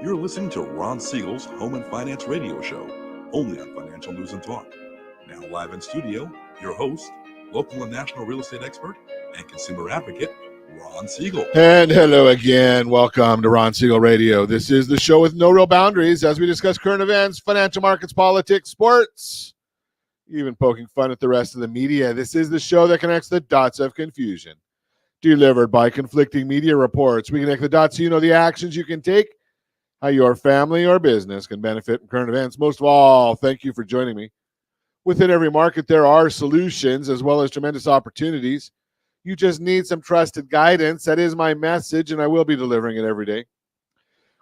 You're listening to Ron Siegel's Home and Finance Radio Show, only on Financial News and Talk. Now live in studio, your host, local and national real estate expert and consumer advocate, Ron Siegel. And hello again. Welcome to Ron Siegel Radio. This is the show with no real boundaries as we discuss current events, financial markets, politics, sports, even poking fun at the rest of the media. This is the show that connects the dots of confusion. Delivered by conflicting media reports. We connect the dots so you know the actions you can take, how your family or business can benefit from current events. Most of all, thank you for joining me. Within every market, there are solutions as well as tremendous opportunities. You just need some trusted guidance. That is my message, and I will be delivering it every day.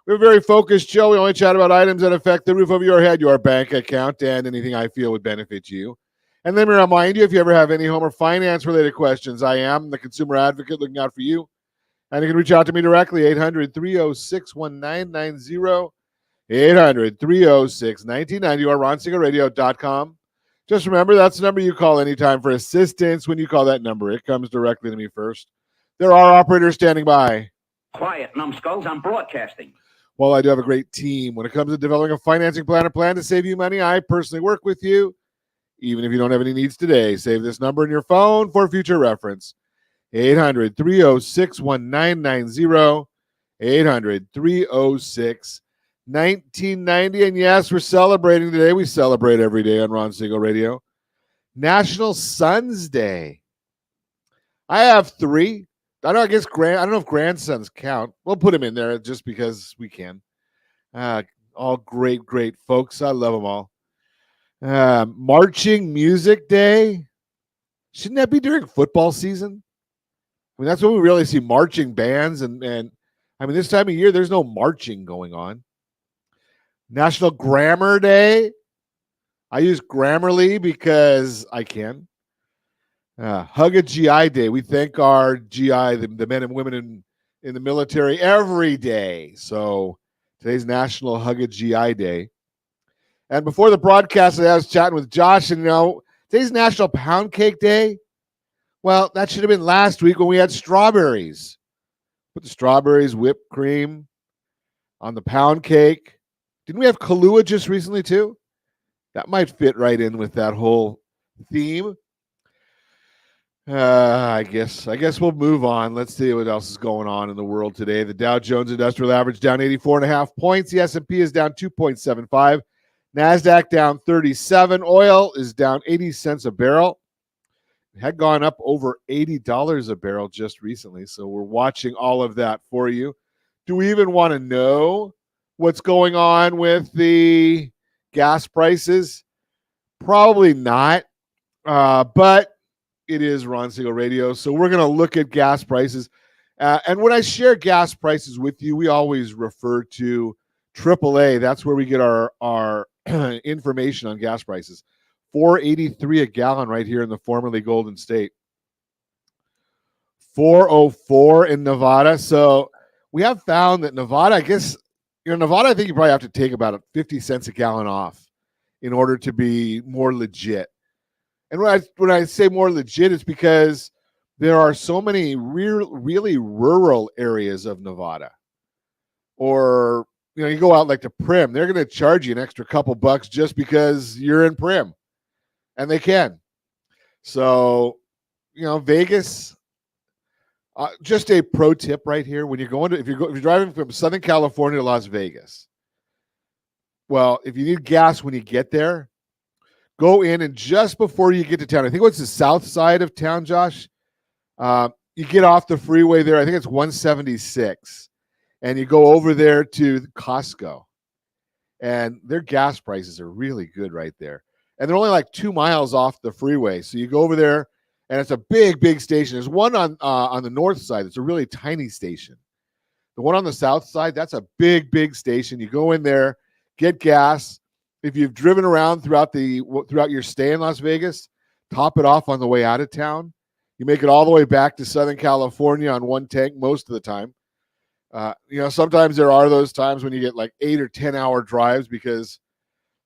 We have a very focused show. We only chat about items that affect the roof over your head, your bank account, and anything I feel would benefit you. And let me remind you, if you ever have any home or finance-related questions, I am the consumer advocate looking out for you. And you can reach out to me directly, 800-306-1990, 800-306-1990, or ronsiegelradio.com. Just remember, that's the number you call anytime for assistance. When you call that number, it comes directly to me first. There are operators standing by. Quiet, numbskulls, I'm broadcasting. Well, I do have a great team. When it comes to developing a financing plan or plan to save you money, I personally work with you. Even if you don't have any needs today, save this number in your phone for future reference. 800-306-1990, 800-306-1990. And yes, we're celebrating today. We celebrate every day on Ron Siegel Radio. National Sons Day. I have three. I don't know if grandsons count. We'll put them in there just because we can. All great folks. I love them all. Marching Music Day. Shouldn't that be during football season? I mean, that's when we really see marching bands. And I mean, this time of year, there's no marching going on. National Grammar Day. I use Grammarly because I can. Hug a GI Day. We thank our GI, the men and women in the military every day. So today's National Hug a GI Day. And before the broadcast, I was chatting with Josh, and today's National Pound Cake Day. Well, that should have been last week when we had strawberries. Put the strawberries, whipped cream on the pound cake. Didn't we have Kahlua just recently too? That might fit right in with that whole theme. I guess we'll move on. Let's see what else is going on in the world today. The Dow Jones Industrial Average down 84.5 points. The S&P is down 2.75. NASDAQ down 37. Oil is down 80 cents a barrel. It had gone up over $80 a barrel just recently, so we're watching all of that for you. Do we even want to know what's going on with the gas prices? Probably not, but it is Ron Siegel Radio, so we're going to look at gas prices. And when I share gas prices with you, we always refer to AAA. That's where we get our information on gas prices. $4.83 a gallon right here in the formerly Golden State. $4.04 in Nevada. So we have found that Nevada, I think you probably have to take about 50 cents a gallon off in order to be more legit. And when I say more legit, it's because there are so many really rural areas of Nevada. Or you go out like to Prim, they're going to charge you an extra couple bucks just because you're in Prim. And they can. So, Vegas, just a pro tip right here. When if you're driving from Southern California to Las Vegas, well, if you need gas when you get there, go in and just before you get to town, I think what's the south side of town, Josh? You get off the freeway there. I think it's 176. And you go over there to Costco, and their gas prices are really good right there. And they're only like 2 miles off the freeway. So you go over there, and it's a big station. There's one on the north side. It's a really tiny station. The one on the south side, that's a big station. You go in there, get gas. If you've driven around throughout your stay in Las Vegas, top it off on the way out of town. You make it all the way back to Southern California on one tank most of the time. Sometimes there are those times when you get like 8 or 10 hour drives because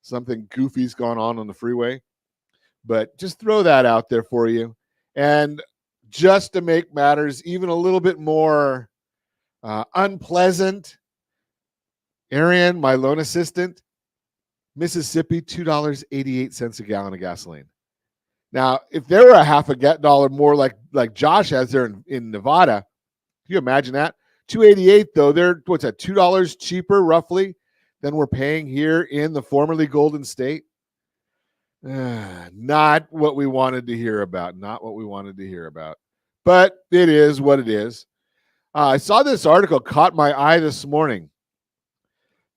something goofy's gone on the freeway. But just throw that out there for you. And just to make matters even a little bit more unpleasant Arian, my loan assistant, Mississippi, $2.88 a gallon of gasoline. Now, if there were a half a dollar more like Josh has there in Nevada, can you imagine that? $2.88 though, they're what's that, $2 cheaper roughly than we're paying here in the formerly Golden State. Not what we wanted to hear about. Not what we wanted to hear about. But it is what it is. I saw this article, caught my eye this morning.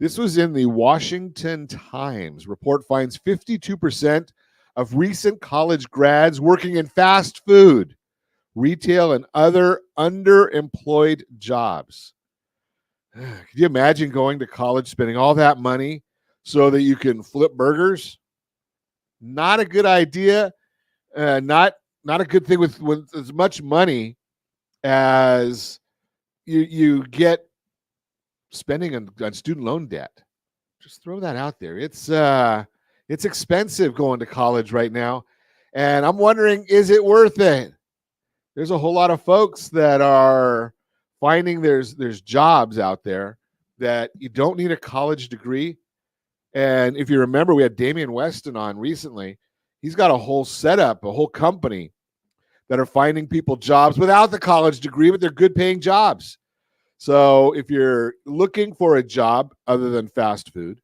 This was in the Washington Times. Report finds 52% of recent college grads working in fast food, retail, and other underemployed jobs. Can you imagine going to college, spending all that money so that you can flip burgers? Not a good idea. Not a good thing with as much money as you get spending on student loan debt. Just throw that out there. It's expensive going to college right now, and I'm wondering, is it worth it? There's a whole lot of folks that are finding there's jobs out there that you don't need a college degree. And if you remember, we had Damian Weston on recently. He's got a whole setup, a whole company that are finding people jobs without the college degree, but they're good paying jobs. So if you're looking for a job other than fast food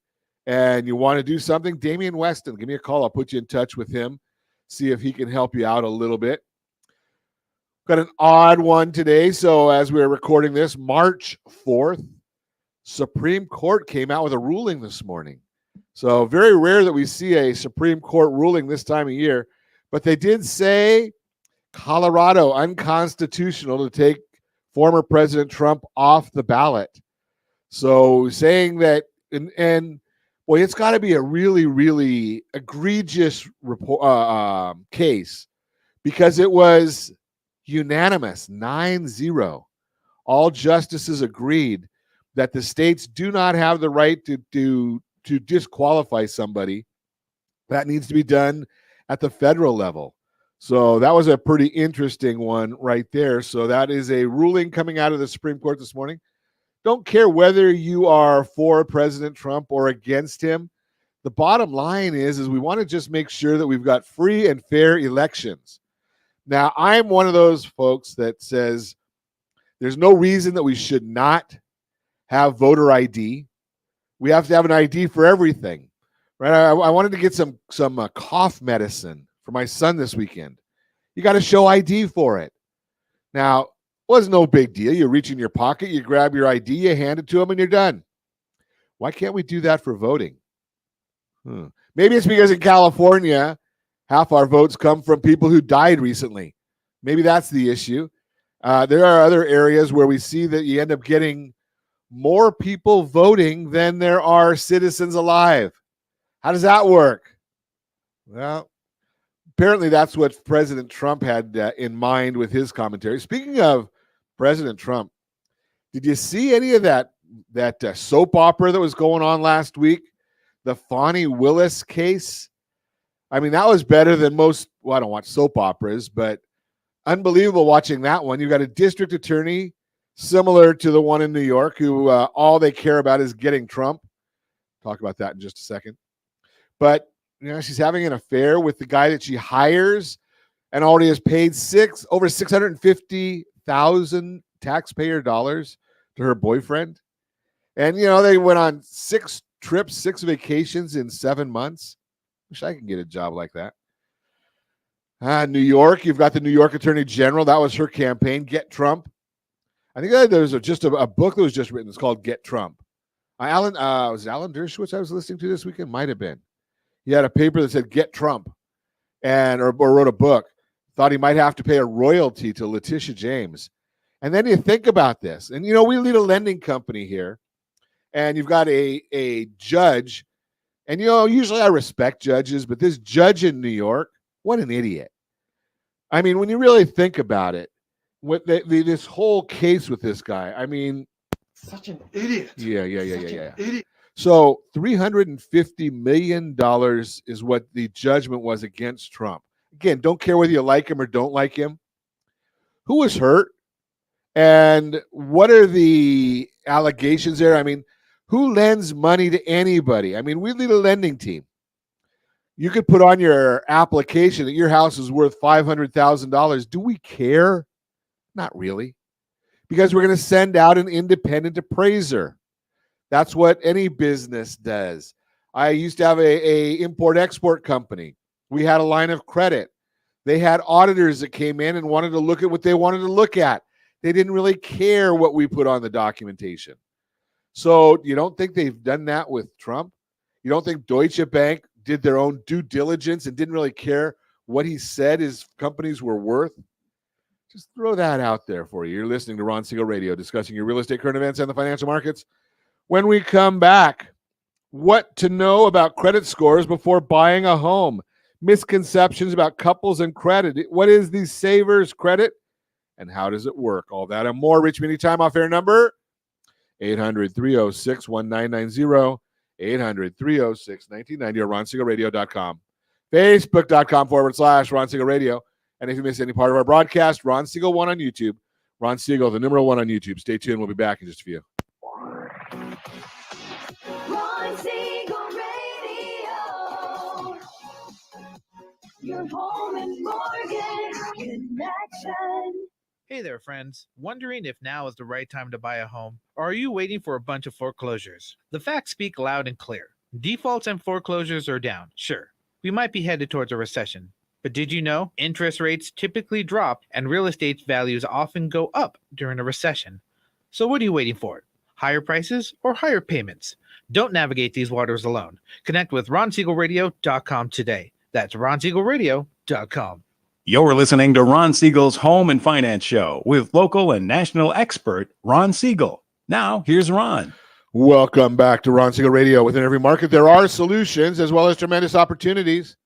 and you want to do something, Damian Weston, give me a call. I'll put you in touch with him, see if he can help you out a little bit. Got an odd one today. So as we're recording this, March 4th, Supreme Court came out with a ruling this morning. So very rare that we see a Supreme Court ruling this time of year, but they did say Colorado unconstitutional to take former President Trump off the ballot. So saying that, and boy, it's got to be a really, really egregious case, because it was unanimous, 9-0. All justices agreed that the states do not have the right to disqualify somebody. That needs to be done at the federal level. So that was a pretty interesting one right there. So that is a ruling coming out of the Supreme Court this morning. Don't care whether you are for President Trump or against him. The bottom line is we want to just make sure that we've got free and fair elections. Now, I'm one of those folks that says there's no reason that we should not have voter ID. We have to have an ID for everything, right? I wanted to get some cough medicine for my son this weekend. You got to show ID for it. Now, it was no big deal. You reach in your pocket, you grab your ID, you hand it to him, and you're done. Why can't we do that for voting? Maybe it's because in California, half our votes come from people who died recently. Maybe that's the issue. There are other areas where we see that you end up getting more people voting than there are citizens alive. How does that work? Well, apparently that's what President Trump had in mind with his commentary. Speaking of President Trump, did you see any of that soap opera that was going on last week? The Fani Willis case? I mean, that was better than most, well, I don't watch soap operas, but unbelievable watching that one. You've got a district attorney similar to the one in New York who all they care about is getting Trump. Talk about that in just a second. But, you know, she's having an affair with the guy that she hires and already has paid over $650,000 taxpayer dollars to her boyfriend. And, you know, they went on 6 trips, 6 vacations in 7 months. Wish I could get a job like that. New York, you've got the New York Attorney General. That was her campaign, Get Trump. I think there was just a book that was just written. It's called Get Trump. Was it Alan Dershowitz I was listening to this weekend? Might have been. He had a paper that said Get Trump or wrote a book. Thought he might have to pay a royalty to Letitia James. And then you think about this. And, you know, we lead a lending company here. And you've got a judge. And, you know, usually I respect judges, but this judge in New York, what an idiot. I mean, when you really think about it, this whole case with this guy, I mean, such an idiot. Yeah. Idiot. So $350 million is what the judgment was against Trump. Again, don't care whether you like him or don't like him. Who was hurt? And what are the allegations there? I mean, Who lends money to anybody? I mean, we lead a lending team. You could put on your application that your house is worth $500,000. Do we care? Not really, because we're going to send out an independent appraiser. That's what any business does. I used to have a import-export company. We had a line of credit. They had auditors that came in and wanted to look at what they wanted to look at. They didn't really care what we put on the documentation. So you don't think they've done that with Trump? You don't think Deutsche Bank did their own due diligence and didn't really care what he said his companies were worth? Just throw that out there for you. You're listening to Ron Siegel Radio, discussing your real estate, current events, and the financial markets. When we come back, what to know about credit scores before buying a home, misconceptions about couples and credit. What is the Savers credit and how does it work? All that and more. Reach me anytime. Off air number 800-306-1990, 800-306-1990, or RonSiegelRadio.com, Facebook.com/Ron Siegel Radio. And if you miss any part of our broadcast, Ron Siegel 1 on YouTube. Ron Siegel, the number 1 on YouTube. Stay tuned. We'll be back in just a few. Ron Siegel Radio, your home and mortgage connection. Hey there, friends. Wondering if now is the right time to buy a home? Or are you waiting for a bunch of foreclosures? The facts speak loud and clear. Defaults and foreclosures are down. Sure, we might be headed towards a recession. But did you know interest rates typically drop and real estate values often go up during a recession? So what are you waiting for? Higher prices or higher payments? Don't navigate these waters alone. Connect with RonSiegelRadio.com today. That's RonSiegelRadio.com. You're listening to Ron Siegel's Home and Finance Show with local and national expert Ron Siegel. Now, here's Ron. Welcome back to Ron Siegel Radio. Within every market, there are solutions as well as tremendous opportunities.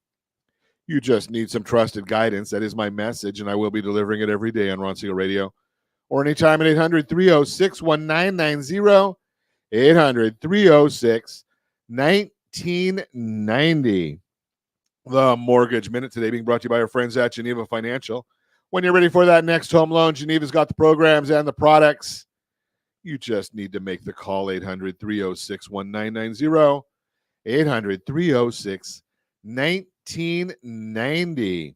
You just need some trusted guidance. That is my message, and I will be delivering it every day on Ron Siegel Radio or anytime at 800-306-1990, 800-306-1990. The Mortgage Minute today being brought to you by our friends at Geneva Financial. When you're ready for that next home loan, Geneva's got the programs and the products. You just need to make the call, 800-306-1990, 800-306-1990.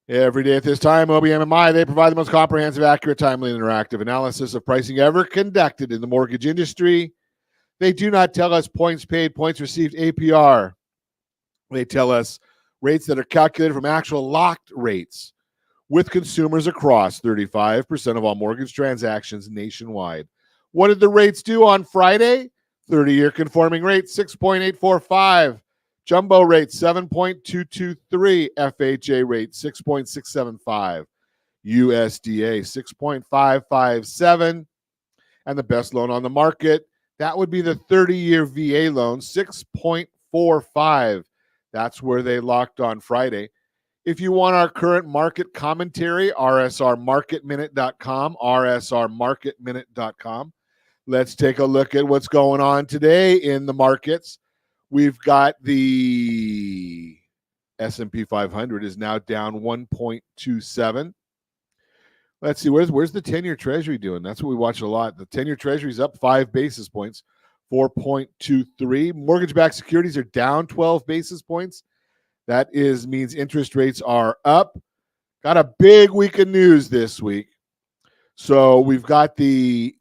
Every day at this time, OBMMI, they provide the most comprehensive, accurate, timely, and interactive analysis of pricing ever conducted in the mortgage industry. They do not tell us points paid, points received, APR. They tell us rates that are calculated from actual locked rates with consumers across 35% of all mortgage transactions nationwide. What did the rates do on Friday? 30-year conforming rate, 6.845. Jumbo rate, 7.223. FHA rate, 6.675. USDA, 6.557. And the best loan on the market, that would be the 30-year VA loan, 6.45. That's where they locked on Friday. If you want our current market commentary, rsrmarketminute.com, rsrmarketminute.com. Let's take a look at what's going on today in the markets. We've got the S&P 500 is now down 1.27. Let's see, where's the 10-year Treasury doing? That's what we watch a lot. The 10-year Treasury is up 5 basis points. 4.23. Mortgage-backed securities are down 12 basis points. That means interest rates are up. Got a big week of news this week. So we've got the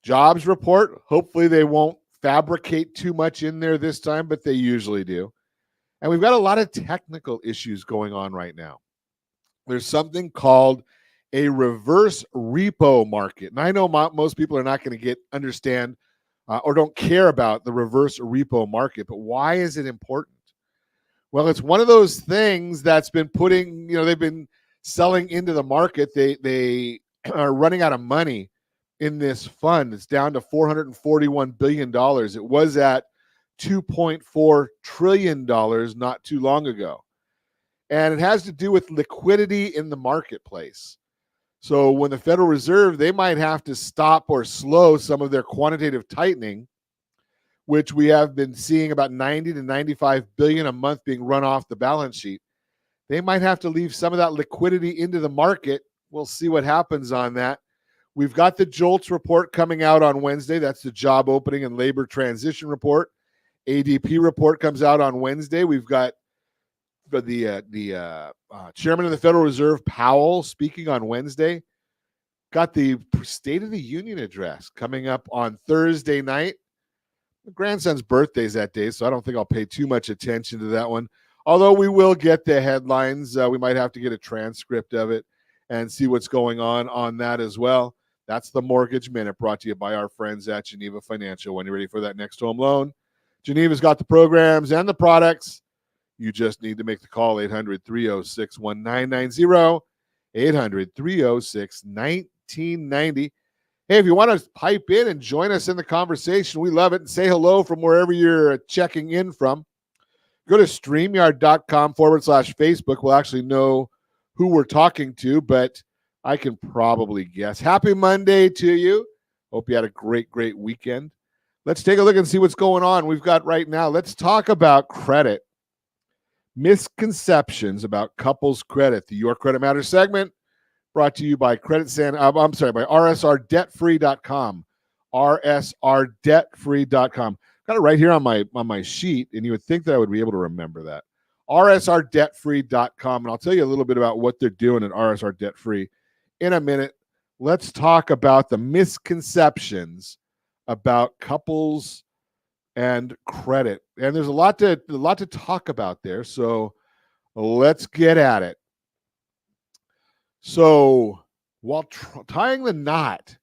jobs report. Hopefully they won't fabricate too much in there this time, but they usually do. And we've got a lot of technical issues going on right now. There's something called a reverse repo market. And I know most people are not going to understand or don't care about the reverse repo market, but why is it important? Well, it's one of those things that's been they've been selling into the market. They are running out of money in this fund. It's down to $441 billion. It was at $2.4 trillion not too long ago. And it has to do with liquidity in the marketplace. So when the Federal Reserve, they might have to stop or slow some of their quantitative tightening, which we have been seeing about 90 to 95 billion a month being run off the balance sheet. They might have to leave some of that liquidity into the market. We'll see what happens on that. We've got the JOLTS report coming out on Wednesday. That's the job opening and labor transition report. ADP report comes out on Wednesday. We've got the chairman of the Federal Reserve, Powell, speaking on Wednesday. Got the State of the Union address coming up on Thursday night. My grandson's birthday's that day, so I don't think I'll pay too much attention to that one. Although we will get the headlines. We might have to get a transcript of it and see what's going on that as well. That's the Mortgage Minute, brought to you by our friends at Geneva Financial. When you're ready for that next home loan, Geneva's got the programs and the products. You just need to make the call, 800-306-1990, 800-306-1990. Hey, if you want to pipe in and join us in the conversation, we love it. And say hello from wherever you're checking in from. Go to StreamYard.com/Facebook. We'll actually know who we're talking to, but I can probably guess. Happy Monday to you. Hope you had a great weekend. Let's take a look and see what's going on. We've got right now, let's talk about credit. Misconceptions about couples credit. The Your Credit Matters segment brought to you by by RSRDebtFree.com. RSRDebtFree.com. Got it right here on my sheet, and you would think that I would be able to remember that. RSRDebtFree.com, and I'll tell you a little bit about what they're doing at RSR Debt Free in a minute. Let's talk about the misconceptions about couples and credit. And there's a lot to talk about there, so let's get at it. So while tying the knot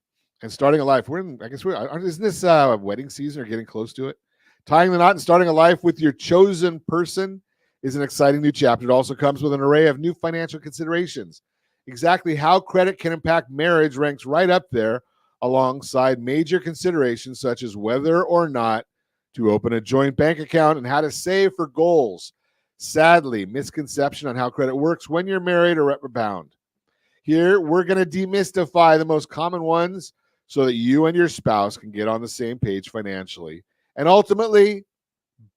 and starting a life, isn't this wedding season or getting close to it? Tying the knot and starting a life with your chosen person is an exciting new chapter. It also comes with an array of new financial considerations. Exactly how credit can impact marriage ranks right up there alongside major considerations such as whether or not to open a joint bank account and how to save for goals. Sadly, misconception on how credit works when you're married or bound. Here, we're going to demystify the most common ones so that you and your spouse can get on the same page financially and ultimately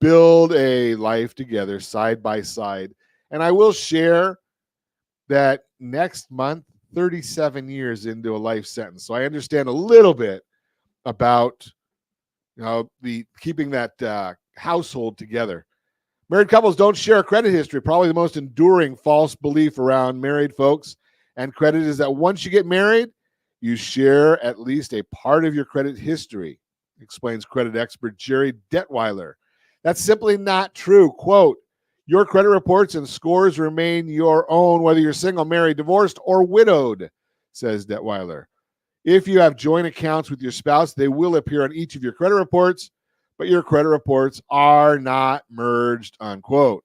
build a life together side by side. And I will share that next month, 37 years into a life sentence. So I understand a little bit about the keeping that household together. Married couples don't share a credit history. Probably the most enduring false belief around married folks and credit is that once you get married, you share at least a part of your credit history, explains credit expert Jerry Detweiler. That's simply not true. Quote, your credit reports and scores remain your own, whether you're single, married, divorced, or widowed, says Detweiler. If you have joint accounts with your spouse, they will appear on each of your credit reports, but your credit reports are not merged, unquote.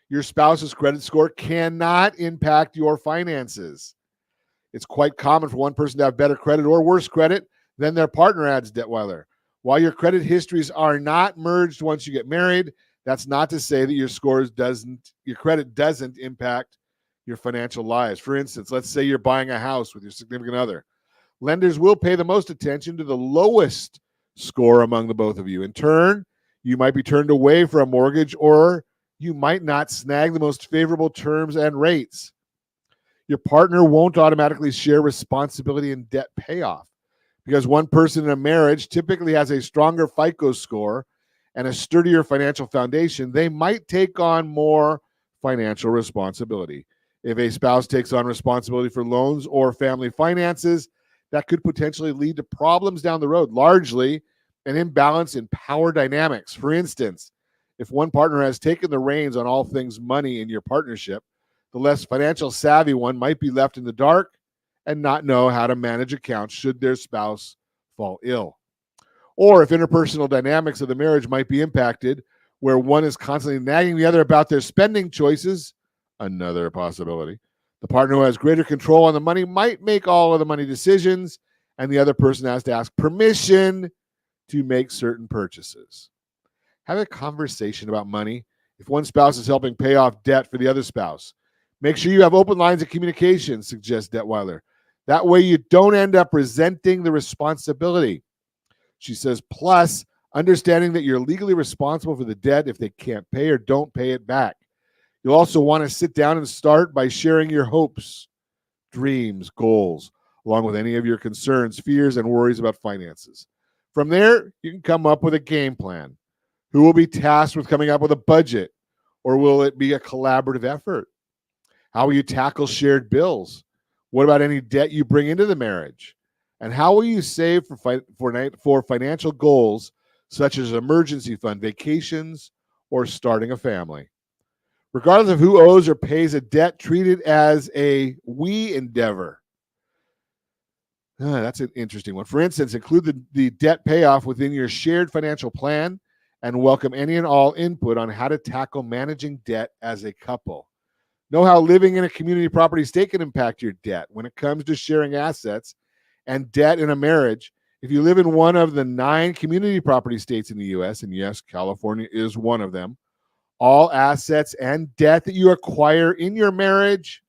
Your spouse's credit score cannot impact your finances. It's quite common for one person to have better credit or worse credit than their partner, adds Detweiler. While your credit histories are not merged once you get married, that's not to say that your credit doesn't impact your financial lives. For instance, let's say you're buying a house with your significant other. Lenders will pay the most attention to the lowest score among the both of you. In turn, you might be turned away for a mortgage, or you might not snag the most favorable terms and rates. Your partner won't automatically share responsibility in debt payoff because one person in a marriage typically has a stronger FICO score and a sturdier financial foundation. They might take on more financial responsibility. If a spouse takes on responsibility for loans or family finances, that could potentially lead to problems down the road, largely an imbalance in power dynamics. For instance, if one partner has taken the reins on all things money in your partnership, the less financial savvy one might be left in the dark and not know how to manage accounts should their spouse fall ill. Or if interpersonal dynamics of the marriage might be impacted, where one is constantly nagging the other about their spending choices, another possibility. The partner who has greater control on the money might make all of the money decisions, and the other person has to ask permission to make certain purchases. Have a conversation about money. If one spouse is helping pay off debt for the other spouse, make sure you have open lines of communication, suggests Detweiler. That way you don't end up resenting the responsibility. She says, plus, understanding that you're legally responsible for the debt if they can't pay or don't pay it back. You'll also want to sit down and start by sharing your hopes, dreams, goals. along with any of your concerns, fears, and worries about finances. From there, you can come up with a game plan. Who will be tasked with coming up with a budget, or will it be a collaborative effort? How will you tackle shared bills? What about any debt you bring into the marriage? And how will you save for financial goals such as emergency fund, vacations, or starting a family? Regardless of who owes or pays a debt, treat it as a we endeavor. That's an interesting one. For instance, include the debt payoff within your shared financial plan and welcome any and all input on how to tackle managing debt as a couple. Know how living in a community property state can impact your debt when it comes to sharing assets and debt in a marriage. If you live in one of the 9 community property states in the U.S., and yes, California is one of them, all assets and debt that you acquire in your marriage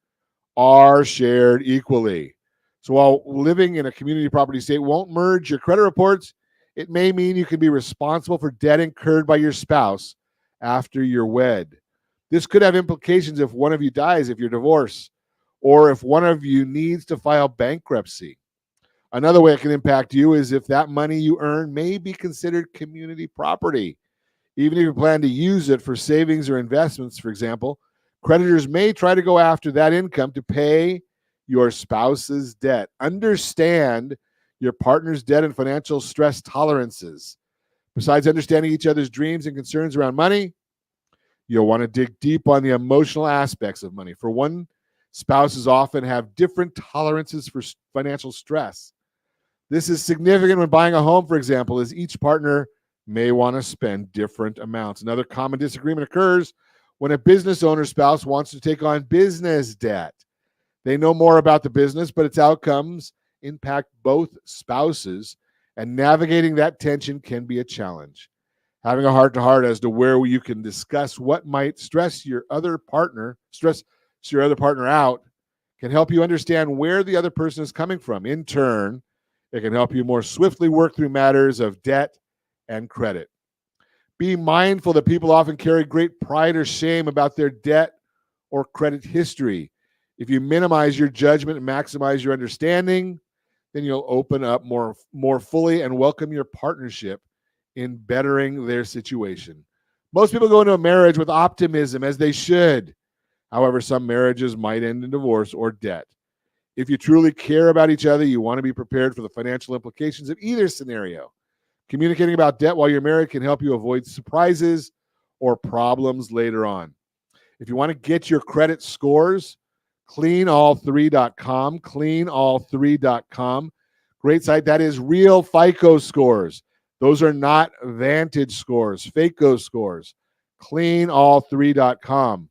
are shared equally. So while living in a community property state won't merge your credit reports, it may mean you can be responsible for debt incurred by your spouse after you're wed. This could have implications if one of you dies, if you're divorced, or if one of you needs to file bankruptcy. Another way it can impact you is if that money you earn may be considered community property. Even if you plan to use it for savings or investments, for example, creditors may try to go after that income to pay your spouse's debt. Understand your partner's debt and financial stress tolerances. Besides understanding each other's dreams and concerns around money, you'll want to dig deep on the emotional aspects of money. For one, spouses often have different tolerances for financial stress. This is significant when buying a home, for example, as each partner may want to spend different amounts. Another common disagreement occurs when a business owner's spouse wants to take on business debt. They know more about the business, but its outcomes impact both spouses, and navigating that tension can be a challenge. Having a heart-to-heart as to where you can discuss what might stress your other partner out can help you understand where the other person is coming from. In turn, it can help you more swiftly work through matters of debt and credit. Be mindful that people often carry great pride or shame about their debt or credit history. If you minimize your judgment and maximize your understanding, then you'll open up more fully and welcome your partnership in bettering their situation. Most people go into a marriage with optimism, as they should. However, some marriages might end in divorce or debt. If you truly care about each other, you want to be prepared for the financial implications of either scenario. Communicating about debt while you're married can help you avoid surprises or problems later on. If you want to get your credit scores, cleanall3.com, cleanall3.com. Great site. That is real FICO scores. Those are not Vantage scores, FACO scores. Cleanall3.com.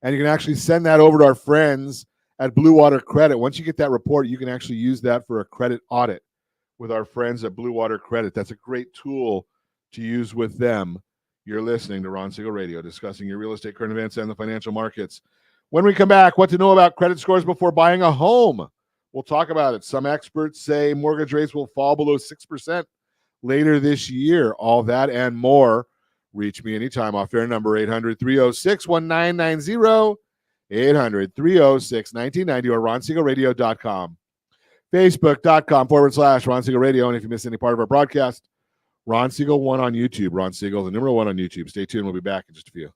And you can actually send that over to our friends at Blue Water Credit. Once you get that report, you can actually use that for a credit audit with our friends at Blue Water Credit. That's a great tool to use with them. You're listening to Ron Siegel Radio, discussing your real estate, current events, and the financial markets. When we come back, what to know about credit scores before buying a home. We'll talk about it. Some experts say mortgage rates will fall below 6% later this year. All that and more. Reach me anytime off air number 800-306-1990, 800-306-1990, or ronsiegelradio.com. Facebook.com/Ron Siegel Radio. And if you miss any part of our broadcast, Ron Siegel 1 on YouTube. Ron Siegel, the number 1 on YouTube. Stay tuned. We'll be back in just a few.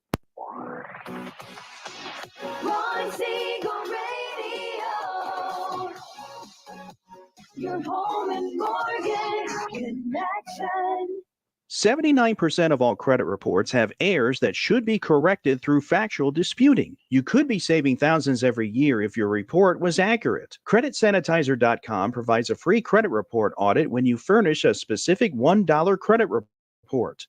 Ron Siegel Radio. Your home and mortgage connection. 79% of all credit reports have errors that should be corrected through factual disputing. You could be saving thousands every year if your report was accurate. CreditSanitizer.com provides a free credit report audit when you furnish a specific $1 credit report.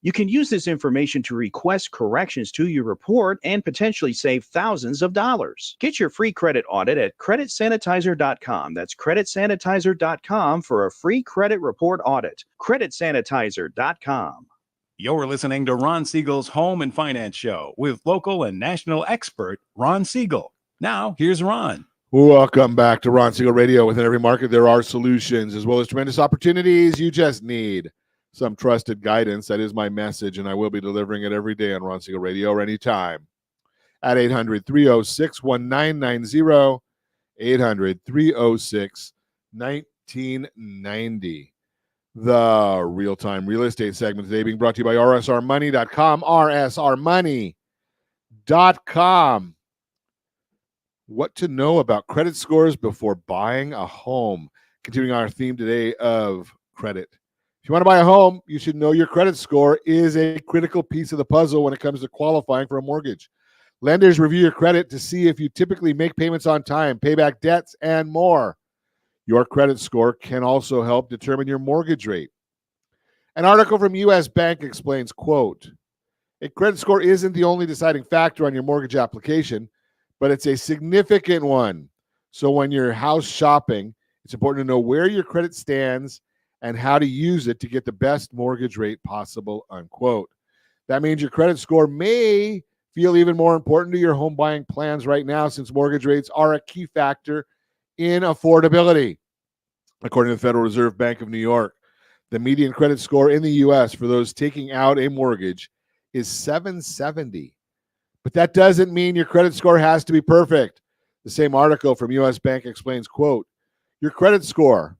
You can use this information to request corrections to your report and potentially save thousands of dollars. Get your free credit audit at CreditSanitizer.com. That's CreditSanitizer.com for a free credit report audit. CreditSanitizer.com. You're listening to Ron Siegel's Home and Finance Show with local and national expert Ron Siegel. Now, here's Ron. Welcome back to Ron Siegel Radio. Within every market, there are solutions as well as tremendous opportunities. You just need some trusted guidance. That is my message, and I will be delivering it every day on Ron Siegel Radio or anytime at 800-306-1990, 800-306-1990. The real-time real estate segment today being brought to you by rsrmoney.com, rsrmoney.com. What to know about credit scores before buying a home. Continuing our theme today of credit. If you want to buy a home, you should know your credit score is a critical piece of the puzzle when it comes to qualifying for a mortgage. Lenders review your credit to see if you typically make payments on time, pay back debts, and more. Your credit score can also help determine your mortgage rate. An article from U.S. Bank explains, quote, a credit score isn't the only deciding factor on your mortgage application, but it's a significant one. So when you're house shopping, it's important to know where your credit stands and how to use it to get the best mortgage rate possible, unquote. That means your credit score may feel even more important to your home buying plans right now, since mortgage rates are a key factor in affordability. According to the Federal Reserve Bank of New York, the median credit score in the U.S. for those taking out a mortgage is 770. But that doesn't mean your credit score has to be perfect. The same article from U.S. Bank explains, quote, your credit score,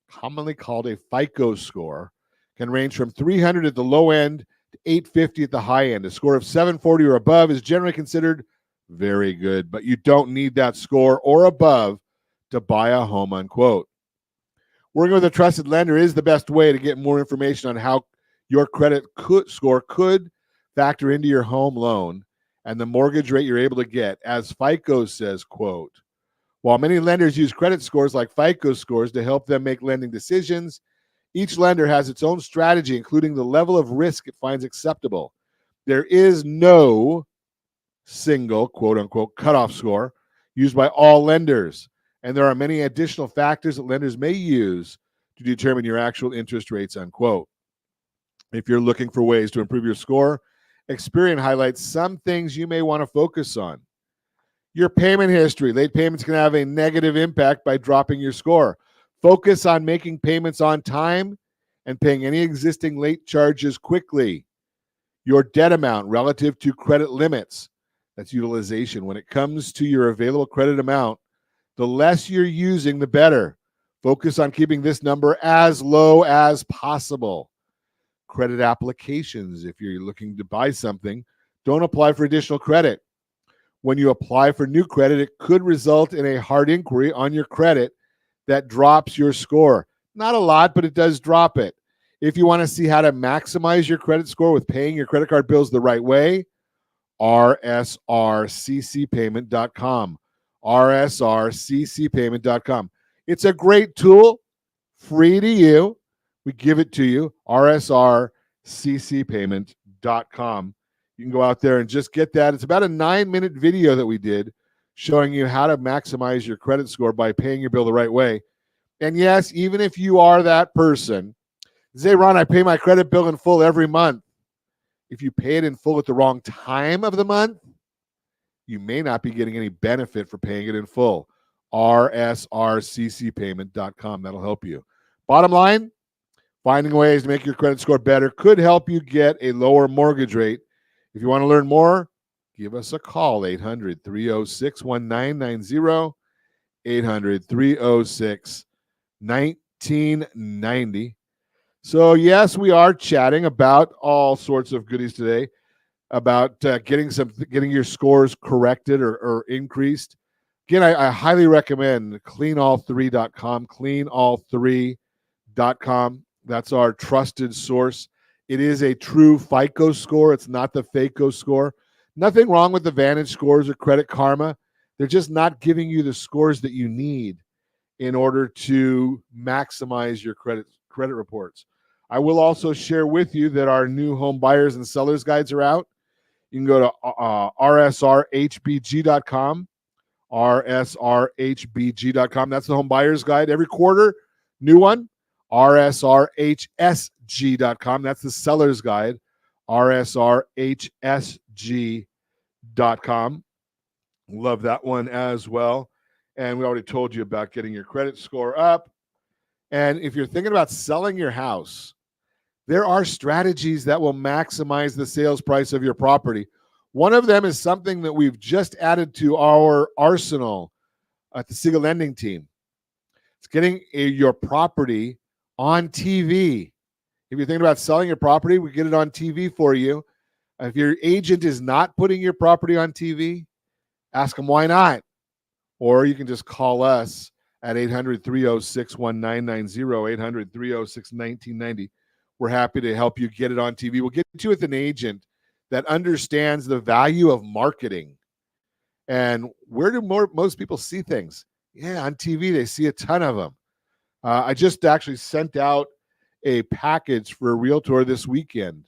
commonly called a FICO score, can range from 300 at the low end to 850 at the high end. A score of 740 or above is generally considered very good, but you don't need that score or above to buy a home, unquote. Working with a trusted lender is the best way to get more information on how your credit score could factor into your home loan and the mortgage rate you're able to get. As FICO says, quote, while many lenders use credit scores like FICO scores to help them make lending decisions, each lender has its own strategy, including the level of risk it finds acceptable. There is no single, quote unquote, cutoff score used by all lenders, and there are many additional factors that lenders may use to determine your actual interest rates, unquote. If you're looking for ways to improve your score, Experian highlights some things you may want to focus on. Your payment history. Late payments can have a negative impact by dropping your score. Focus on making payments on time and paying any existing late charges quickly. Your debt amount relative to credit limits. That's utilization. When it comes to your available credit amount, the less you're using, the better. Focus on keeping this number as low as possible. Credit applications. If you're looking to buy something, don't apply for additional credit. When you apply for new credit, it could result in a hard inquiry on your credit that drops your score. Not a lot, but it does drop it. If you want to see how to maximize your credit score with paying your credit card bills the right way, rsrccpayment.com. rsrccpayment.com. It's a great tool, free to you. We give it to you, rsrccpayment.com. You can go out there and just get that. It's about a 9-minute video that we did showing you how to maximize your credit score by paying your bill the right way. And yes, even if you are that person, say, Ron, I pay my credit bill in full every month. If you pay it in full at the wrong time of the month, you may not be getting any benefit for paying it in full. rsrccpayment.com. That'll help you. Bottom line, finding ways to make your credit score better could help you get a lower mortgage rate. If you want to learn more, give us a call, 800-306-1990, 800-306-1990. So, yes, we are chatting about all sorts of goodies today, about getting your scores corrected or increased. Again, I highly recommend cleanall3.com, cleanall3.com. That's our trusted source. It is a true FICO score. It's not the FACO score. Nothing wrong with the Vantage scores or Credit Karma. They're just not giving you the scores that you need in order to maximize your credit reports. I will also share with you that our new home buyers and sellers guides are out. You can go to rsrhbg.com, rsrhbg.com. That's the home buyers guide. Every quarter, new one. rsrhsg.com. That's the seller's guide. rsrhsg.com. Love that one as well. And we already told you about getting your credit score up. And if you're thinking about selling your house, there are strategies that will maximize the sales price of your property. One of them is something that we've just added to our arsenal at the Siegel Lending team. It's getting your property on TV. If you're thinking about selling your property, we get it on TV for you. If your agent is not putting your property on TV, ask them why not. Or you can just call us at 800-306-1990, 800-306-1990. We're happy to help you get it on TV. We'll get you with an agent that understands the value of marketing. And where do most people see things? Yeah, on TV, they see a ton of them. I just actually sent out a package for a realtor this weekend,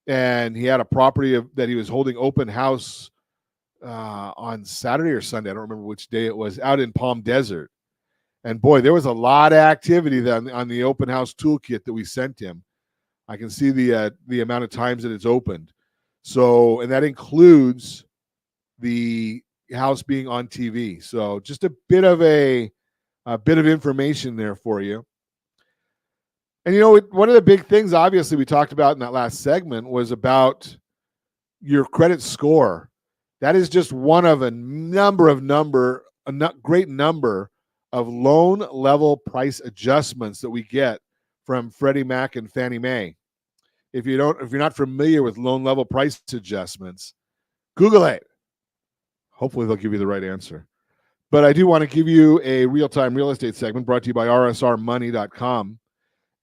and he had a property that he was holding open house on Saturday or Sunday. I don't remember which day it was, out in Palm Desert. And boy, there was a lot of activity on the open house toolkit that we sent him. I can see the amount of times that it's opened. So, and that includes the house being on TV. So just a bit of information there for you. And one of the big things, obviously, we talked about in that last segment was about your credit score. That is just one of a great number of loan level price adjustments that we get from Freddie Mac and Fannie Mae. If you're not familiar with loan level price adjustments, Google it. Hopefully they'll give you the right answer. But I do want to give you a real-time real estate segment brought to you by rsrmoney.com.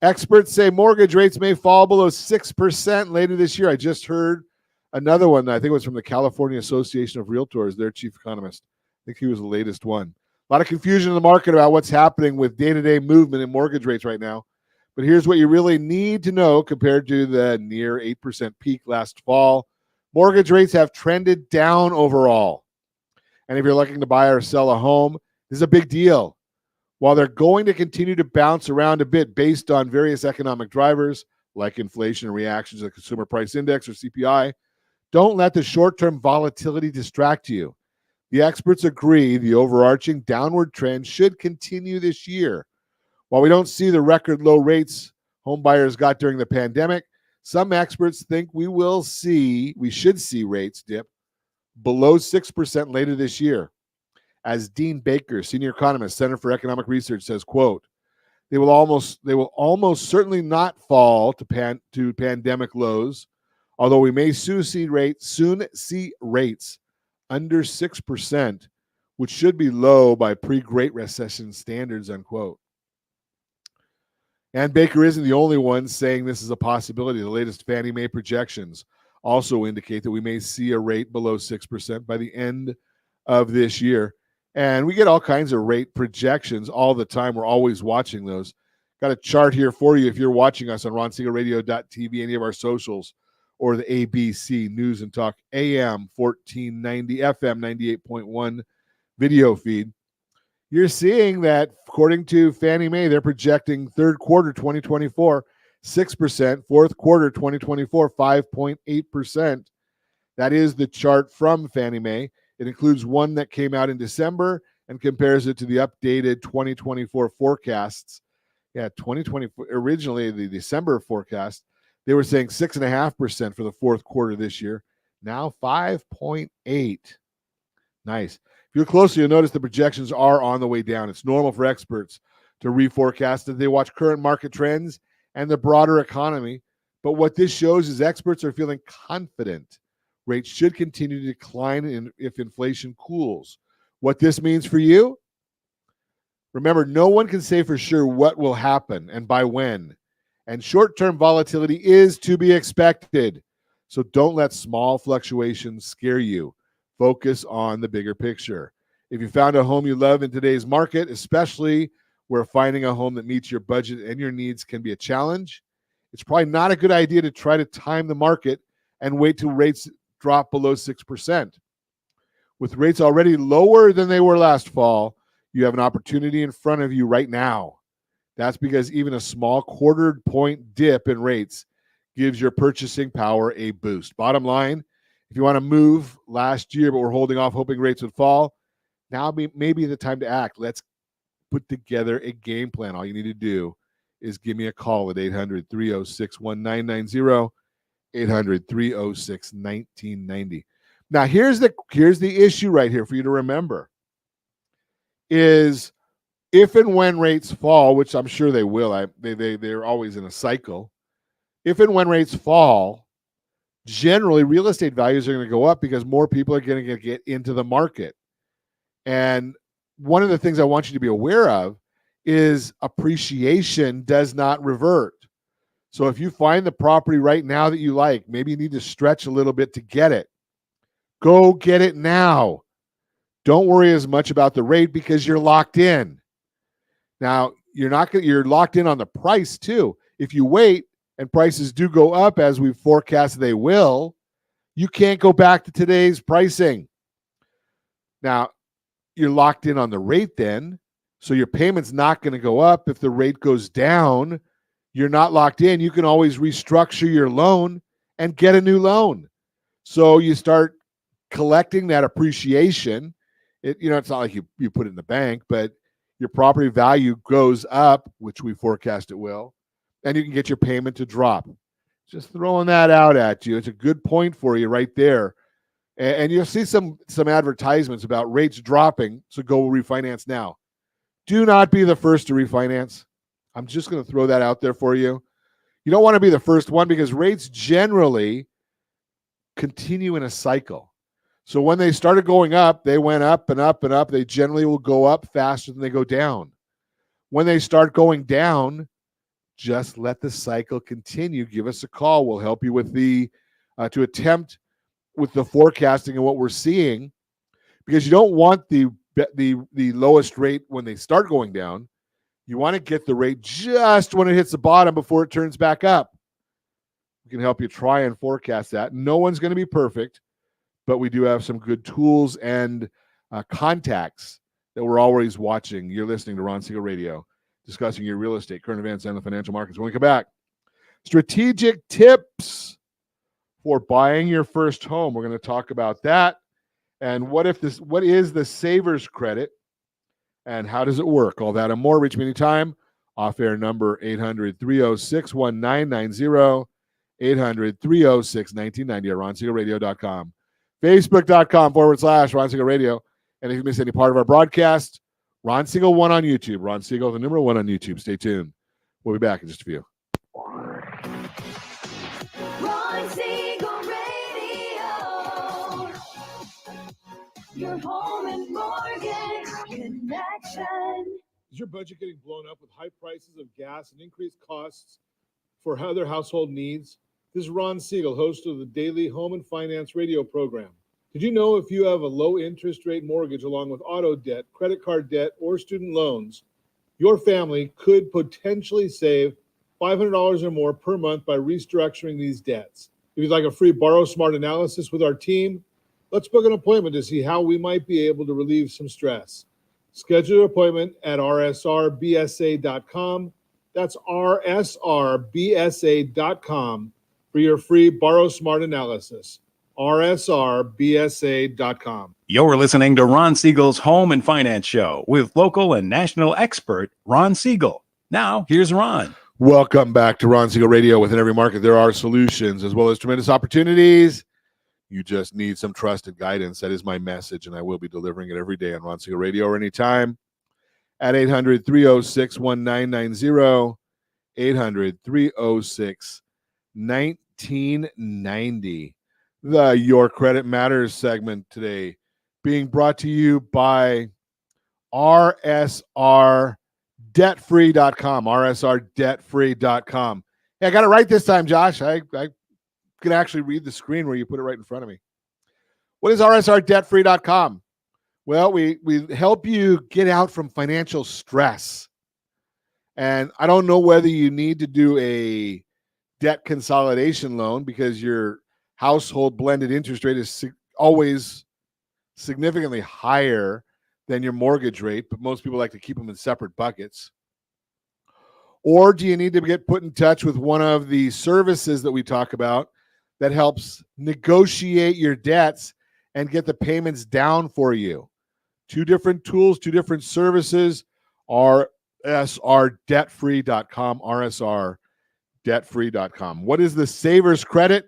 Experts say mortgage rates may fall below 6% later this year. I just heard another one. I think it was from the California Association of Realtors, their chief economist. I think he was the latest one. A lot of confusion in the market about what's happening with day-to-day movement in mortgage rates right now. But here's what you really need to know compared to the near 8% peak last fall. Mortgage rates have trended down overall. And if you're looking to buy or sell a home, this is a big deal. While they're going to continue to bounce around a bit based on various economic drivers, like inflation and reactions to the Consumer Price Index or CPI, don't let the short-term volatility distract you. The experts agree the overarching downward trend should continue this year. While we don't see the record low rates home buyers got during the pandemic, some experts think we should see rates dip below 6% later this year. As Dean Baker, senior economist, Center for Economic Research, says, quote, they will almost certainly not fall to pandemic lows, although we may soon see rates under 6%, which should be low by pre-Great Recession standards, unquote. And Baker isn't the only one saying this is a possibility. The latest Fannie Mae projections also indicate that we may see a rate below 6% by the end of this year. And we get all kinds of rate projections all the time. We're always watching those. Got a chart here for you if you're watching us on RonSiegelRadio.tv, any of our socials, or the ABC News and Talk AM 1490, FM 98.1 video feed. You're seeing that, according to Fannie Mae, they're projecting third quarter 2024, 6%, fourth quarter 2024, 5.8%. That is the chart from Fannie Mae. It includes one that came out in December and compares it to the updated 2024 forecasts. Yeah, 2024, originally the December forecast, they were saying 6.5% for the fourth quarter this year. Now 5.8. Nice. If you're closer, you'll notice the projections are on the way down. It's normal for experts to reforecast as they watch current market trends and the broader economy. But what this shows is experts are feeling confident rates should continue to decline if inflation cools. What this means for you? Remember, no one can say for sure what will happen and by when. And short-term volatility is to be expected. So don't let small fluctuations scare you. Focus on the bigger picture. If you found a home you love in today's market, especially where finding a home that meets your budget and your needs can be a challenge, it's probably not a good idea to try to time the market and wait till rates drop below 6%. With rates already lower than they were last fall, you have an opportunity in front of you right now. That's because even a small quarter point dip in rates gives your purchasing power a boost. Bottom line, if you want to move last year, but we're holding off hoping rates would fall, now may be the time to act. Let's put together a game plan. All you need to do is give me a call at 800-306-1990, 800-306-1990. Now, here's the issue right here for you to remember. is if and when rates fall, which I'm sure they will, they're always in a cycle. If and when rates fall, generally real estate values are going to go up because more people are going to get into the market. And one of the things I want you to be aware of is appreciation does not revert. So if you find the property right now that you like, maybe you need to stretch a little bit to get it. Go get it now. Don't worry as much about the rate because you're locked in. Now, you're locked in on the price too. If you wait and prices do go up as we forecast they will, you can't go back to today's pricing. Now, you're locked in on the rate then, so your payment's not going to go up. If the rate goes down, you're not locked in. You can always restructure your loan and get a new loan. So you start collecting that appreciation. It's not like you put it in the bank, but your property value goes up, which we forecast it will, and you can get your payment to drop. Just throwing that out at you. It's a good point for you right there. And you'll see some advertisements about rates dropping, so go refinance now. Do not be the first to refinance. I'm just going to throw that out there for you. You don't want to be the first one because rates generally continue in a cycle. So when they started going up, they went up and up and up. They generally will go up faster than they go down. When they start going down, just let the cycle continue. Give us a call. We'll help you with to attempt with the forecasting and what we're seeing, because you don't want the lowest rate when they start going down. You want to get the rate just when it hits the bottom before it turns back up. We can help you try and forecast that. No one's going to be perfect, but we do have some good tools and contacts that we're always watching. You're listening to Ron Siegel Radio, discussing your real estate, current events, and the financial markets. When we come back, strategic tips for buying your first home. We're going to talk about that. And what is the Savers Credit and how does it work? All that and more. Reach me anytime. Off-air number 800-306-1990, 800-306-1990 at ronsiegelradio.com. Facebook.com/Ron Siegel Radio. And if you miss any part of our broadcast, Ron Siegel 1 on YouTube. Ron Siegel, the number 1 on YouTube. Stay tuned. We'll be back in just a few. Ron Siegel Radio. Your home and mortgage connection. Is your budget getting blown up with high prices of gas and increased costs for other household needs? This is Ron Siegel, host of the daily Home and Finance radio program. Did you know if you have a low interest rate mortgage along with auto debt, credit card debt, or student loans, your family could potentially save $500 or more per month by restructuring these debts? If you'd like a free Borrow Smart analysis with our team, let's book an appointment to see how we might be able to relieve some stress. Schedule an appointment at rsrbsa.com. That's rsrbsa.com for your free Borrow Smart analysis. rsrbsa.com. You're listening to Ron Siegel's Home and Finance Show with local and national expert Ron Siegel. Now, here's Ron. Welcome back to Ron Siegel Radio. Within every market, there are solutions as well as tremendous opportunities. You just need some trusted guidance. That is my message, and I will be delivering it every day on Ron Siegel Radio or anytime at 800-306-1990, 800-306-1990. The Your Credit Matters segment today being brought to you by rsrdebtfree.com, rsrdebtfree.com. Hey, I got it right this time, Josh. I can actually read the screen where you put it right in front of me. What is rsrdebtfree.com? Well, we help you get out from financial stress. And I don't know whether you need to do a debt consolidation loan because your household blended interest rate is always significantly higher than your mortgage rate, but most people like to keep them in separate buckets. Or do you need to get put in touch with one of the services that we talk about that helps negotiate your debts and get the payments down for you? Two different tools, two different services, rsrdebtfree.com, rsrdebtfree.com. What is the Savers Credit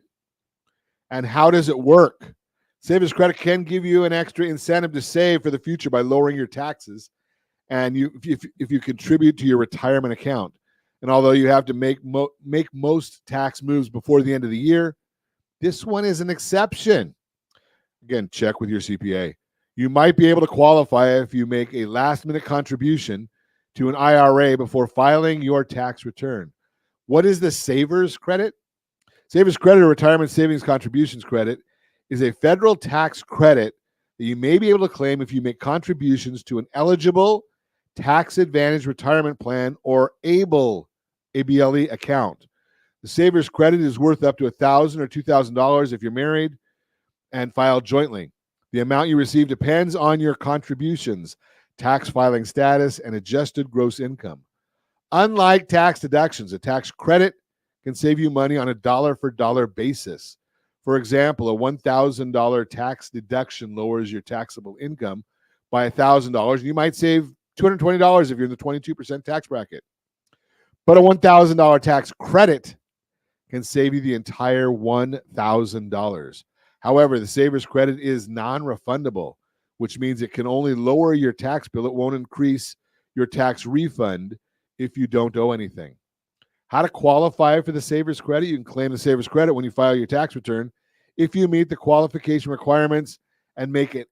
and how does it work? Savers Credit can give you an extra incentive to save for the future by lowering your taxes and if you contribute to your retirement account. And although you have to make most tax moves before the end of the year, this one is an exception. Again, check with your CPA. You might be able to qualify if you make a last-minute contribution to an IRA before filing your tax return. What is the Savers Credit? Savers Credit, or Retirement Savings Contributions Credit, is a federal tax credit that you may be able to claim if you make contributions to an eligible tax advantage retirement plan or ABLE account. The Savers Credit is worth up to $1,000 or $2,000 if you're married and filed jointly. The amount you receive depends on your contributions, tax filing status, and adjusted gross income. Unlike tax deductions, a tax credit can save you money on a dollar-for-dollar basis. For example, a $1,000 tax deduction lowers your taxable income by $1,000, and you might save $220 if you're in the 22% tax bracket. But a $1,000 tax credit can save you the entire $1,000. However, the Savers Credit is non-refundable, which means it can only lower your tax bill. It won't increase your tax refund if you don't owe anything. How to qualify for the Savers Credit? You can claim the Savers Credit when you file your tax return if you meet the qualification requirements and make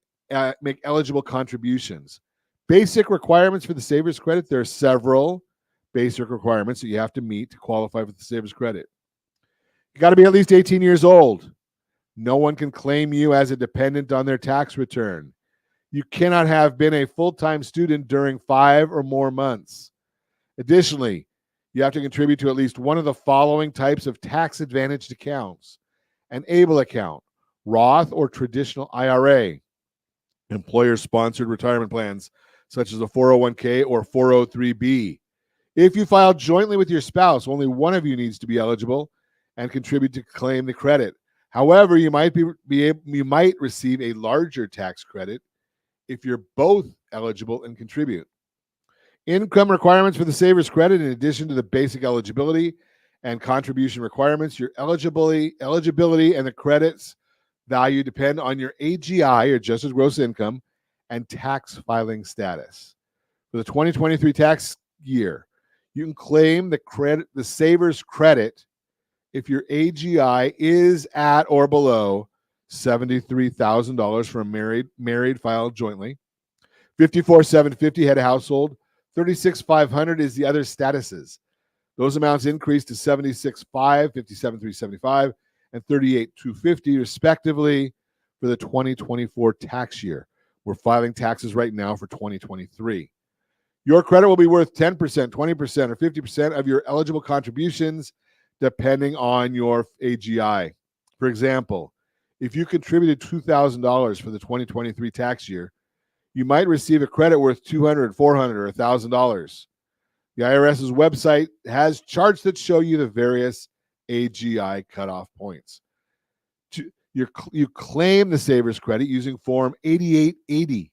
eligible contributions. Basic requirements for the Savers Credit. There are several basic requirements that you have to meet to qualify for the Savers Credit. You got to be at least 18 years old. No one can claim you as a dependent on their tax return. You cannot have been a full-time student during 5 or more months. Additionally, you have to contribute to at least one of the following types of tax-advantaged accounts: an ABLE account, Roth or traditional IRA, employer-sponsored retirement plans such as a 401k or 403b. If you file jointly with your spouse, only one of you needs to be eligible and contribute to claim the credit. However, you might receive a larger tax credit if you're both eligible and contribute. Income requirements for the Savers Credit: in addition to the basic eligibility and contribution requirements, your eligibility and the credit's value depend on your AGI, or adjusted gross income, and tax filing status. For the 2023 tax year, you can claim the Savers Credit if your AGI is at or below $73,000 for a married filed jointly, $54,750 head of household, $36,500 is the other statuses. Those amounts increase to $76,500, $57,375, and $38,250 respectively for the 2024 tax year. We're filing taxes right now for 2023. Your credit will be worth 10%, 20%, or 50% of your eligible contributions depending on your AGI. For example, if you contributed $2,000 for the 2023 tax year, you might receive a credit worth $200, $400, or $1,000. The IRS's website has charts that show you the various AGI cutoff points. You claim the Savers Credit using Form 8880,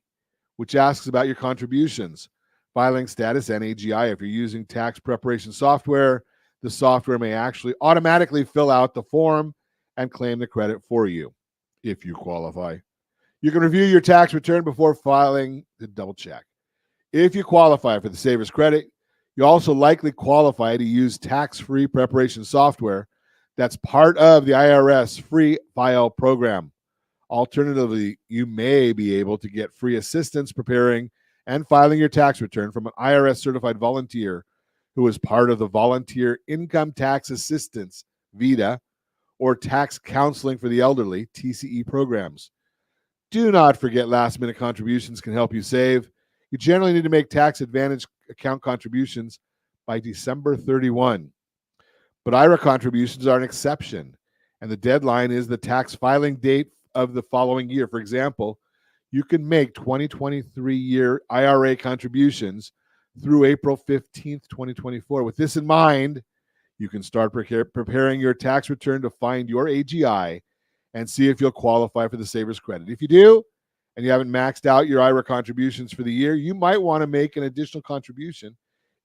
which asks about your contributions, filing status, and AGI. If you're using tax preparation software, the software may actually automatically fill out the form and claim the credit for you if you qualify. You can review your tax return before filing to double check. If you qualify for the Savers Credit, you also likely qualify to use tax-free preparation software that's part of the IRS free file program. Alternatively, you may be able to get free assistance preparing and filing your tax return from an IRS certified volunteer who is part of the Volunteer Income Tax Assistance, VITA, or Tax Counseling for the Elderly, TCE programs. Do not forget last-minute contributions can help you save. You generally need to make tax advantage account contributions by December 31. But IRA contributions are an exception, and the deadline is the tax filing date of the following year. For example, you can make 2023 year IRA contributions through April 15th, 2024. With this in mind, you can start preparing your tax return to find your AGI and see if you'll qualify for the Savers Credit. If you do, and you haven't maxed out your IRA contributions for the year, you might want to make an additional contribution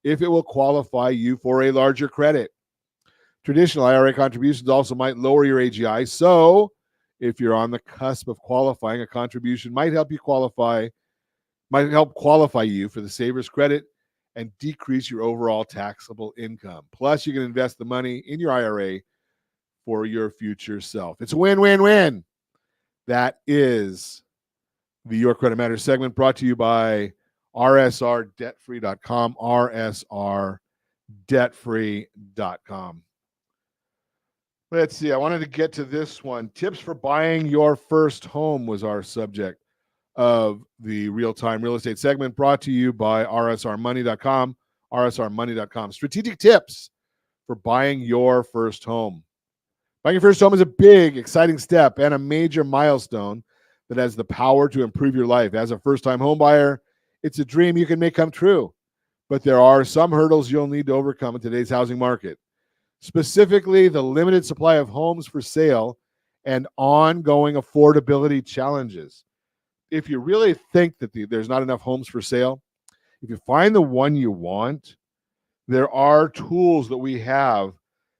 if it will qualify you for a larger credit. Traditional IRA contributions also might lower your AGI, so if you're on the cusp of qualifying, a contribution might help you qualify might help qualify you for the Savers credit and decrease your overall taxable income. Plus, you can invest the money in your IRA for your future self. It's a win-win-win. That is the Your Credit Matters segment brought to you by rsrdebtfree.com, rsrdebtfree.com. Let's see. I wanted to get to this one. Tips for buying your first home was our subject of the real-time real estate segment brought to you by rsrmoney.com, rsrmoney.com. Strategic tips for buying your first home. Buying your first home is a big, exciting step and a major milestone that has the power to improve your life. As a first-time home buyer, it's a dream you can make come true. But there are some hurdles you'll need to overcome in today's housing market, specifically the limited supply of homes for sale and ongoing affordability challenges. If you really think that there's not enough homes for sale, if you find the one you want, there are tools that we have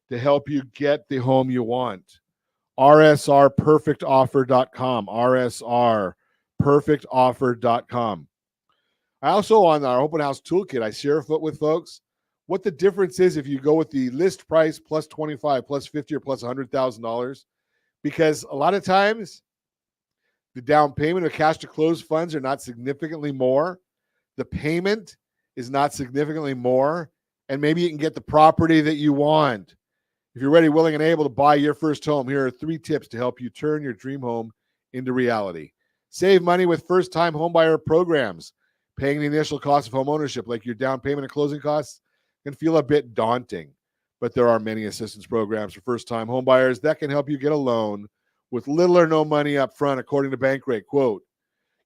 to help you get the home you want. rsrperfectoffer.com, rsrperfectoffer.com. I also, on our open house toolkit, I share with folks what the difference is if you go with the list price plus 25, plus 50, or plus $100,000, because a lot of times the down payment or cash to close funds are not significantly more. The payment is not significantly more, and maybe you can get the property that you want. If you're ready, willing, and able to buy your first home, here are 3 tips to help you turn your dream home into reality. Save money with first-time homebuyer programs. Paying the initial cost of home ownership, like your down payment and closing costs, can feel a bit daunting, but there are many assistance programs for first-time homebuyers that can help you get a loan with little or no money up front, according to Bankrate. Quote,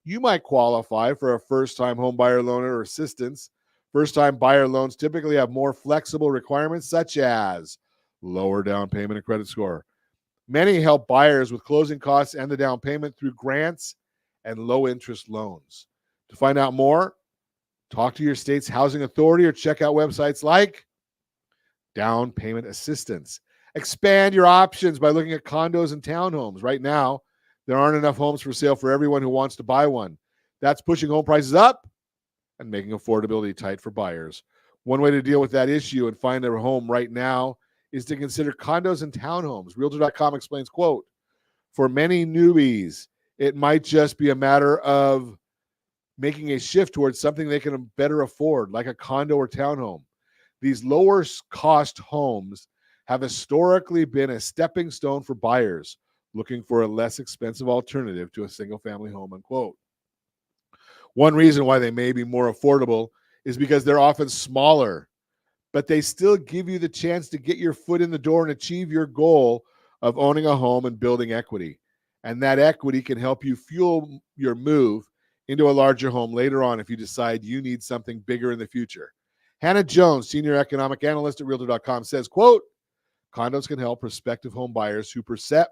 you might qualify for a first-time homebuyer loan or assistance. First-time buyer loans typically have more flexible requirements, such as lower down payment and credit score. Many help buyers with closing costs and the down payment through grants and low-interest loans. To find out more, talk to your state's housing authority or check out websites like Down Payment Assistance. Expand your options by looking at condos and townhomes. Right now, there aren't enough homes for sale for everyone who wants to buy one. That's pushing home prices up and making affordability tight for buyers. One way to deal with that issue and find a home right now is to consider condos and townhomes. Realtor.com explains, quote, for many newbies, it might just be a matter of making a shift towards something they can better afford, like a condo or townhome. These lower cost homes have historically been a stepping stone for buyers looking for a less expensive alternative to a single family home, unquote. One reason why they may be more affordable is because they're often smaller, but they still give you the chance to get your foot in the door and achieve your goal of owning a home and building equity. And that equity can help you fuel your move into a larger home later on if you decide you need something bigger in the future. Hannah Jones, senior economic analyst at Realtor.com, says, quote, condos can help prospective home buyers who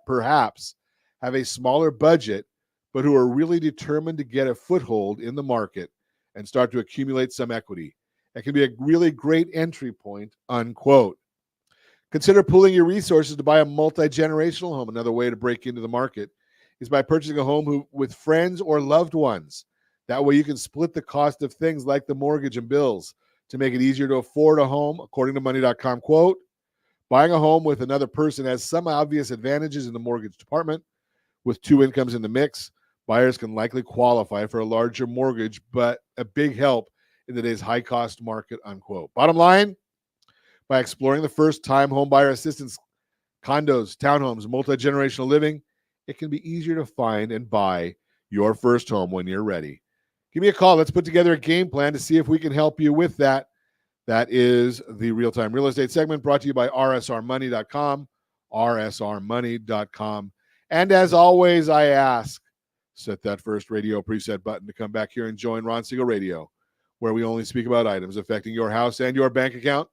perhaps have a smaller budget, but who are really determined to get a foothold in the market and start to accumulate some equity. It can be a really great entry point, unquote. Consider pooling your resources to buy a multi-generational home. Another way to break into the market is by purchasing a home with friends or loved ones. That way you can split the cost of things like the mortgage and bills to make it easier to afford a home. According to money.com, quote, buying a home with another person has some obvious advantages in the mortgage department. With 2 incomes in the mix, buyers can likely qualify for a larger mortgage, but a big help in today's high-cost market, unquote. Bottom line, by exploring the first-time home buyer assistance, condos, townhomes, multi-generational living, it can be easier to find and buy your first home when you're ready. Give me a call. Let's put together a game plan to see if we can help you with that. That is the Real-Time Real Estate segment brought to you by rsrmoney.com, rsrmoney.com. And as always, I ask, set that first radio preset button to come back here and join Ron Siegel Radio, where we only speak about items affecting your house and your bank account.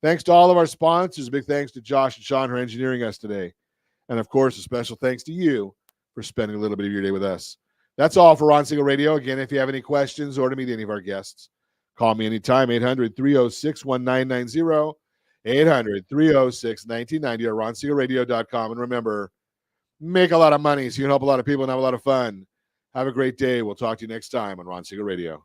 Thanks to all of our sponsors. A big thanks to Josh and Sean for engineering us today. And, of course, a special thanks to you for spending a little bit of your day with us. That's all for Ron Siegel Radio. Again, if you have any questions or to meet any of our guests, call me anytime, 800-306-1990, 800-306-1990, or ronsiegelradio.com. And remember, make a lot of money so you can help a lot of people and have a lot of fun. Have a great day. We'll talk to you next time on Ron Siegel Radio.